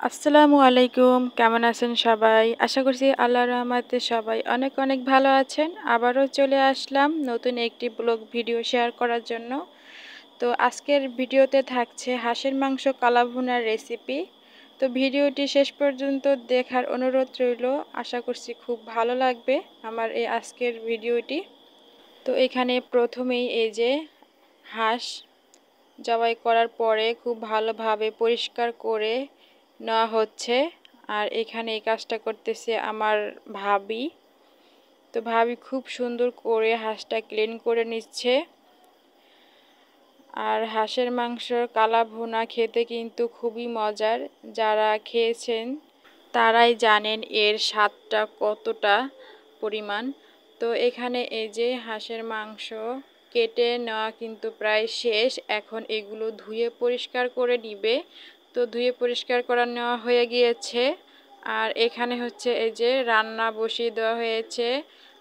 আসসালামু আলাইকুম, কেমন আছেন সবাই? আশা করছি আল্লাহর রহমতে সবাই অনেক অনেক ভালো আছেন। আবারও চলে আসলাম নতুন একটি ব্লগ ভিডিও শেয়ার করার জন্য। তো আজকের ভিডিওতে থাকছে হাঁসের মাংস কালা ভুনার রেসিপি। তো ভিডিওটি শেষ পর্যন্ত দেখার অনুরোধ রইল। আশা করছি খুব ভালো লাগবে আমার এই আজকের ভিডিওটি। তো এখানে প্রথমেই এই যে হাঁস জবাই করার পরে খুব ভালোভাবে পরিষ্কার করে নেওয়া হচ্ছে। আর এখানে এই কাজটা করতেছে আমার ভাবি। তো ভাবি খুব সুন্দর করে হাঁসটা ক্লিন করে নিচ্ছে। আর হাঁসের মাংসর কালা ভুনা খেতে কিন্তু খুবই মজার। যারা খেয়েছেন তারাই জানেন এর স্বাদটা কতটা পরিমাণ। তো এখানে এই যে হাঁসের মাংস কেটে নেওয়া কিন্তু প্রায় শেষ। এখন এগুলো ধুয়ে পরিষ্কার করে নিবে। তো ধুয়ে পরিষ্কার করা নেওয়া হয়ে গিয়েছে। আর এখানে হচ্ছে এই যে রান্না বসিয়ে দেওয়া হয়েছে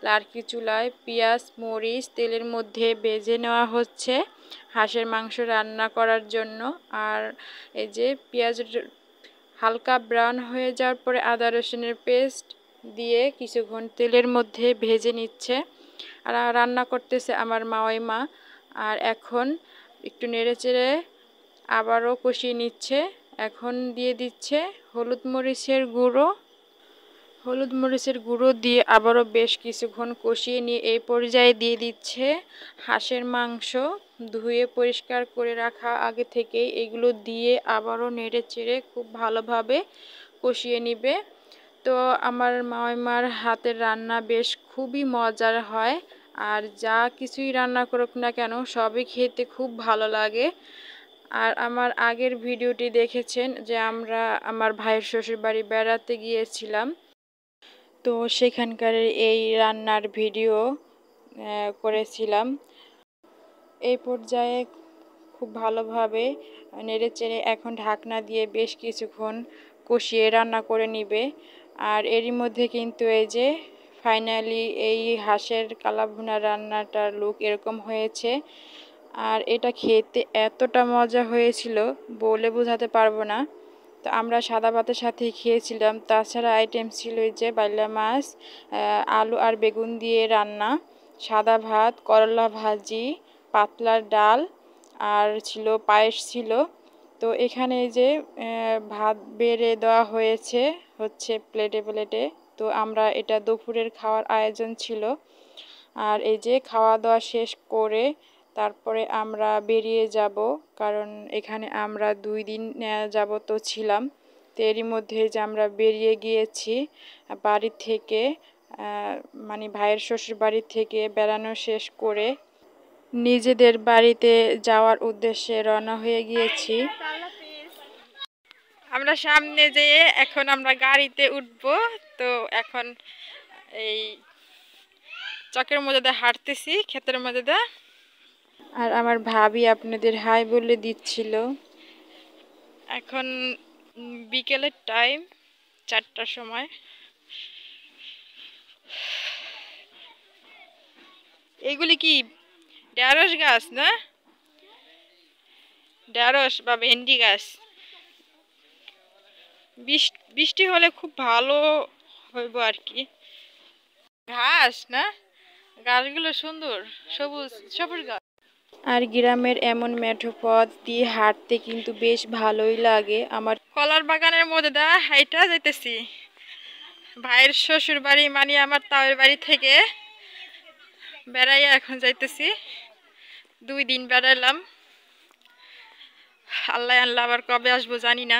লার্কি চুলায়। পেঁয়াজ মরিচ তেলের মধ্যে ভেজে নেওয়া হচ্ছে হাঁসের মাংস রান্না করার জন্য। আর এই যে পেঁয়াজ হালকা ব্রাউন হয়ে যাওয়ার পরে আদা রসুনের পেস্ট দিয়ে কিছুক্ষণ তেলের মধ্যে ভেজে নিচ্ছে। আর রান্না করতেছে আমার মা। আর এখন একটু নেড়েচেড়ে আবারও কষিয়ে নিচ্ছে। এখন দিয়ে দিচ্ছে হলুদ মরিচের গুঁড়ো দিয়ে আবারও বেশ কিছুক্ষণ কষিয়ে নিয়ে এই পর্যায়ে দিয়ে দিচ্ছে হাঁসের মাংস ধুয়ে পরিষ্কার করে রাখা আগে থেকেই। এগুলো দিয়ে আবারও নেড়ে চেড়ে খুব ভালোভাবে কষিয়ে নিবে। তো আমার মার হাতের রান্না বেশ খুবই মজার হয়। আর যা কিছুই রান্না করুক না কেন সবই খেতে খুব ভালো লাগে। আর আমার আগের ভিডিওটি দেখেছেন যে আমরা আমার ভাইয়ের শ্বশুর বাড়ি বেড়াতে গিয়েছিলাম। তো সেখানকার এই রান্নার ভিডিও করেছিলাম। এই পর্যায়ে খুব ভালোভাবে নেড়েচেড়ে এখন ঢাকনা দিয়ে বেশ কিছুক্ষণ কষিয়ে রান্না করে নিবে। আর এরই মধ্যে কিন্তু এই যে ফাইনালি এই হাঁসের কালা ভুনা রান্নাটার লুক এরকম হয়েছে। আর এটা খেতে এতটা মজা হয়েছিল বলে বোঝাতে পারবো না। তো আমরা সাদা ভাতের সাথেই খেয়েছিলাম। তাছাড়া আইটেম ছিল এই যে বাইলা মাছ, আলু আর বেগুন দিয়ে রান্না, সাদা ভাত, করলা ভাজি, পাতলার ডাল আর ছিল পায়েস ছিল। তো এখানে এই যে ভাত বেড়ে দেওয়া হচ্ছে প্লেটে প্লেটে। তো আমরা এটা দুপুরের খাওয়ার আয়োজন ছিল। আর এই যে খাওয়া দাওয়া শেষ করে তারপরে আমরা বেরিয়ে যাব, কারণ এখানে আমরা 2 দিন যাবত ছিলাম। তো এরই মধ্যে যে আমরা বেরিয়ে গিয়েছি বাড়ি থেকে, মানে ভাইয়ের শ্বশুর বাড়ি থেকে বেড়ানো শেষ করে নিজেদের বাড়িতে যাওয়ার উদ্দেশ্যে রওনা হয়ে গিয়েছি। আমরা সামনে যেয়ে এখন আমরা গাড়িতে উঠব। তো এখন এই চকের মধ্যে হাঁটতেছি ক্ষেতের মধ্যে। আর আমার ভাবি আপনাদের হাই বলে দিচ্ছিল। এখন বিকেলের টাইম 4টার সময়। এগুলি কি ঢেঁড়স গাছ না? ঢেঁড়স বা ভেন্ডি গাছ। বৃষ্টি হলে খুব ভালো হইব আর কি। ঘাস না, গাছগুলো সুন্দর সবুজ সবুজ গাছ। আর গ্রামের এমন মেঠো পথ দিয়ে হাঁটতে কিন্তু বেশ ভালোই লাগে। আমার কলার বাগানের মধ্যে দা হাইটা যাইতেছি ভাইয়ের শ্বশুর বাড়ি, মানে আমার তাওয়ের বাড়ি থেকে বেড়াইয়া এখন যাইতেছি। 2 দিন বেড়াইলাম। আল্লাহ আল্লাহ আবার কবে আসবো জানি না।